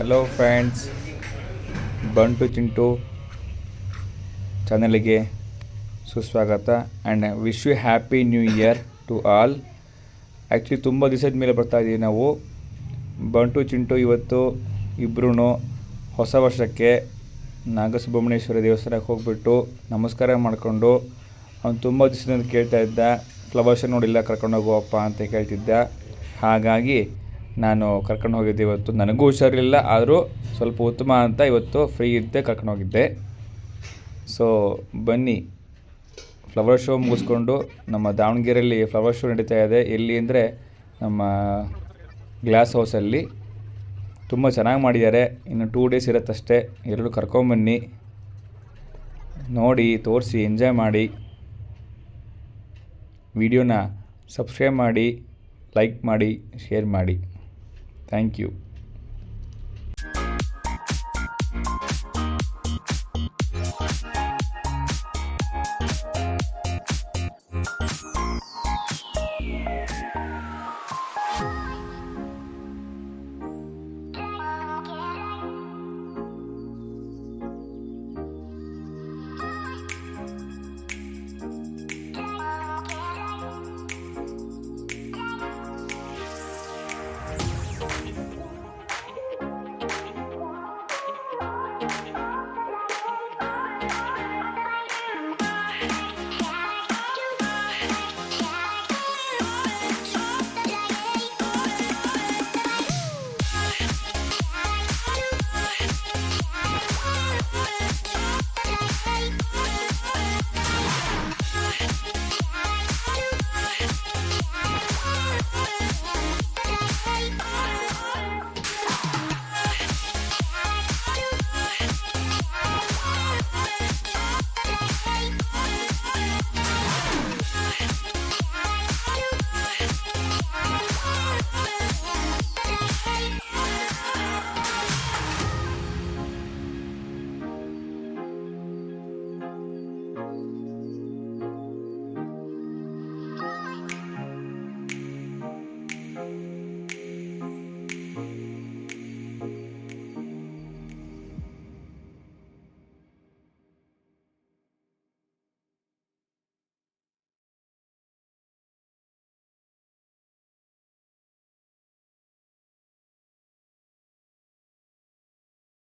Hello friends, ಬಂಟು Chintu ಚಾನಲ್ಗೆ ಸುಸ್ವಾಗತ and wish you happy new year to all. Actually ತುಂಬ ದಿವಸದ ಮೇಲೆ ಬರ್ತಾಯಿದ್ದೀವಿ ನಾವು. ಬಂಟು ಚಿಂಟು ಇವತ್ತು ಇಬ್ಬರೂ ಹೊಸ ವರ್ಷಕ್ಕೆ ನಾಗಸುಬ್ರಹ್ಮಣ್ಯೇಶ್ವರ ದೇವಸ್ಥಾನಕ್ಕೆ ಹೋಗ್ಬಿಟ್ಟು ನಮಸ್ಕಾರ ಮಾಡಿಕೊಂಡು, ಅವ್ನು ತುಂಬ ದಿವಸದಿಂದ ಕೇಳ್ತಾ ಇದ್ದ ಫ್ಲವರ್ ಶೋ ನೋಡಿಲ್ಲ, ಕರ್ಕೊಂಡೋಗುವಪ್ಪ ಅಂತ ಕೇಳ್ತಿದ್ದ. ಹಾಗಾಗಿ ನಾನು ಕರ್ಕೊಂಡು ಹೋಗಿದ್ದೆ. ಇವತ್ತು ನನಗೂ ಹುಷಾರಿಲ್ಲ, ಆದರೂ ಸ್ವಲ್ಪ ಉತ್ತಮ ಅಂತ ಇವತ್ತು ಫ್ರೀ ಇದ್ದೆ, ಕರ್ಕೊಂಡೋಗಿದ್ದೆ. ಸೊ ಬನ್ನಿ, ಫ್ಲವರ್ ಶೋ ಮುಗಿಸ್ಕೊಂಡು ನಮ್ಮ ದಾವಣಗೆರೆಯಲ್ಲಿ ಫ್ಲವರ್ ಶೋ ನಡೀತಾ ಇದೆ. ಎಲ್ಲಿ ಅಂದರೆ ನಮ್ಮ ಗ್ಲಾಸ್ ಹೌಸಲ್ಲಿ ತುಂಬ ಚೆನ್ನಾಗಿ ಮಾಡಿದ್ದಾರೆ. ಇನ್ನು 2 ಡೇಸ್ ಇರುತ್ತಷ್ಟೇ. ಎಲ್ಲರೂ ಕರ್ಕೊಂಬನ್ನಿ, ನೋಡಿ, ತೋರಿಸಿ, ಎಂಜಾಯ್ ಮಾಡಿ. ವಿಡಿಯೋನ ಸಬ್ಸ್ಕ್ರೈಬ್ ಮಾಡಿ, ಲೈಕ್ ಮಾಡಿ, ಶೇರ್ ಮಾಡಿ. Thank you.